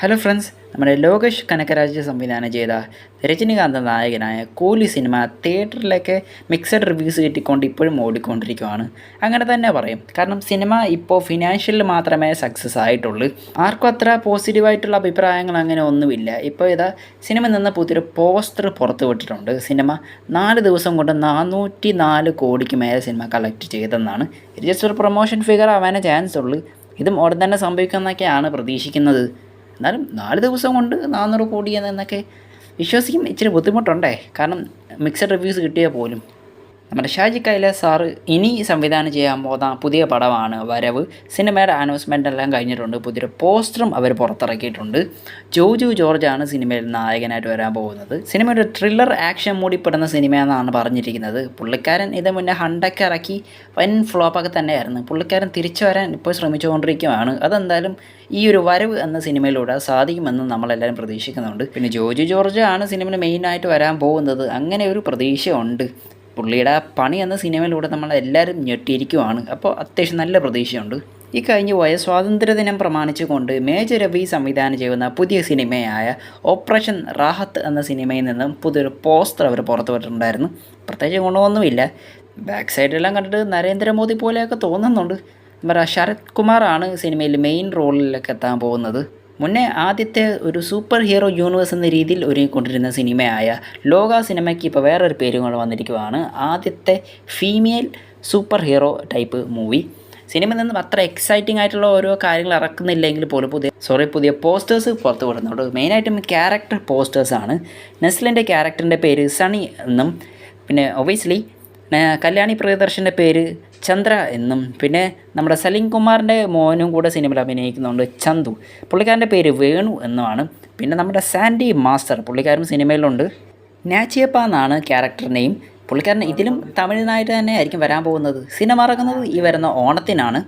Hello friends, നമ്മുടെ ലോകേഷ് കനകരാജ് സംവിധാനം ചെയ്ത രജനികാന്ത് നായകനായ കൂലി സിനിമ തിയേറ്ററിലേക്ക് മിക്സഡ് റിവ്യൂസ് കിട്ടിക്കൊണ്ട് ഇപ്പോഴും ഓടിക്കൊണ്ടിരിക്കുകയാണ്. അങ്ങനെ തന്നെ പറയും. കാരണം സിനിമ ഇപ്പോൾ ഫിനാൻഷ്യലിൽ മാത്രമേ സക്സസ് ആയിട്ടുള്ളൂ. ആർക്കും അത്ര പോസിറ്റീവായിട്ടുള്ള അഭിപ്രായങ്ങൾ അങ്ങനെ ഒന്നുമില്ല. ഇപ്പോൾ ഇതാ സിനിമ നിന്ന് പുതിയൊരു പോസ്റ്റർ പുറത്തു വിട്ടിട്ടുണ്ട്. സിനിമ 4 ദിവസം കൊണ്ട് 404 കോടിക്ക് മേലെ സിനിമ കളക്ട് ചെയ്തെന്നാണ്. ഇത് ജസ്റ്റ് ഒരു പ്രൊമോഷൻ ഫിഗർ ആവാനേ ചാൻസ് ഉള്ളൂ. ഇതും ഉടൻ തന്നെ സംഭവിക്കുമെന്നൊക്കെയാണ് പ്രതീക്ഷിക്കുന്നത്. എന്നാലും 4 ദിവസം കൊണ്ട് 400 കോടി എന്നൊക്കെ വിശ്വസിക്കും ഇച്ചിരി ബുദ്ധിമുട്ടുണ്ടേ. കാരണം മിക്സഡ് റിവ്യൂസ് കിട്ടിയാൽ പോലും. നമ്മുടെ ഷാജി കൈലാസ് സാറ് ഇനി സംവിധാനം ചെയ്യാൻ പോകുന്ന പുതിയ പടമാണ് വരവ്. സിനിമയുടെ അനൗൺസ്മെൻ്റ് എല്ലാം കഴിഞ്ഞിട്ടുണ്ട്. പുതിയൊരു പോസ്റ്ററും അവർ പുറത്തിറക്കിയിട്ടുണ്ട്. ജോജു ജോർജാണ് സിനിമയിൽ നായകനായിട്ട് വരാൻ പോകുന്നത്. സിനിമ ഒരു ത്രില്ലർ ആക്ഷൻ മൂടിപ്പെടുന്ന സിനിമയെന്നാണ് പറഞ്ഞിരിക്കുന്നത്. പുള്ളിക്കാരൻ ഇത് മുന്നേ ഹണ്ടൊക്കെ ഇറക്കി വൻ ഫ്ലോപ്പൊക്കെ തന്നെയായിരുന്നു. പുള്ളിക്കാരൻ തിരിച്ചു വരാൻ ഇപ്പോൾ ശ്രമിച്ചുകൊണ്ടിരിക്കുകയാണ്. അതെന്തായാലും ഈ ഒരു വരവ് എന്ന സിനിമയിലൂടെ സാധിക്കുമെന്ന് നമ്മളെല്ലാവരും പ്രതീക്ഷിക്കുന്നുണ്ട്. പിന്നെ ജോജു ജോർജ് ആണ് സിനിമയിൽ മെയിനായിട്ട് വരാൻ പോകുന്നത്. അങ്ങനെ ഒരു പ്രതീക്ഷയുണ്ട്. പുള്ളിയുടെ പണി എന്ന സിനിമയിലൂടെ നമ്മളെല്ലാവരും ഞെട്ടിയിരിക്കുവാണ്. അപ്പോൾ അത്യാവശ്യം നല്ല പ്രതീക്ഷയുണ്ട്. ഈ കഴിഞ്ഞു പോയ സ്വാതന്ത്ര്യദിനം പ്രമാണിച്ചുകൊണ്ട് മേജർ രവി സംവിധാനം ചെയ്യുന്ന പുതിയ സിനിമയായ ഓപ്പറേഷൻ റാഹത്ത് എന്ന സിനിമയിൽ നിന്നും പുതിയൊരു പോസ്റ്റർ അവർ പുറത്തുവിട്ടിട്ടുണ്ടായിരുന്നു. പ്രത്യേകിച്ച് ഗുണമൊന്നുമില്ല. ബാക്ക് സൈഡെല്ലാം കണ്ടിട്ട് നരേന്ദ്രമോദി പോലെയൊക്കെ തോന്നുന്നുണ്ട്. ശരത് കുമാറാണ് സിനിമയിൽ മെയിൻ റോളിലൊക്കെ എത്താൻ പോകുന്നത്. മുന്നേ ആദ്യത്തെ ഒരു സൂപ്പർ ഹീറോ യൂണിവേഴ്സ് എന്ന രീതിയിൽ ഒരുങ്ങിക്കൊണ്ടിരുന്ന സിനിമയായ ലോക സിനിമയ്ക്ക് ഇപ്പോൾ വേറൊരു പേരും കൊണ്ട് വന്നിരിക്കുകയാണ്. ആദ്യത്തെ female super hero type movie. സിനിമയിൽ നിന്നും അത്ര എക്സൈറ്റിംഗ് ആയിട്ടുള്ള ഓരോ കാര്യങ്ങൾ ഇറക്കുന്നില്ലെങ്കിൽ പോലും പുതിയ പോസ്റ്റേഴ്സ് പുറത്ത് വിടുന്നുണ്ട്. മെയിനായിട്ടും ക്യാരക്ടർ പോസ്റ്റേഴ്സാണ്. നെസ്ലിൻ്റെ ക്യാരക്ടറിൻ്റെ പേര് സണി എന്നും, പിന്നെ ഒബിയസ്ലി കല്യാണി പ്രിയദർശൻ്റെ പേര് ചന്ദ്ര എന്നും, പിന്നെ നമ്മുടെ സലീം കുമാറിൻ്റെ മോനും കൂടെ സിനിമയിൽ അഭിനയിക്കുന്നുണ്ട് ചന്തു. പുള്ളിക്കാരൻ്റെ പേര് വേണു എന്നുമാണ്. പിന്നെ നമ്മുടെ സാൻഡി മാസ്റ്റർ പുള്ളിക്കാരൻ സിനിമയിലുണ്ട്. നാച്ചിയപ്പ എന്നാണ് ക്യാരക്ടർ നെയിം. പുള്ളിക്കാരൻ ഇതിലും തമിഴ്നായിട്ട് തന്നെ ആയിരിക്കും വരാൻ പോകുന്നത്. സിനിമ ഇറങ്ങുന്നത് ഈ വരുന്ന ഓണത്തിനാണ്.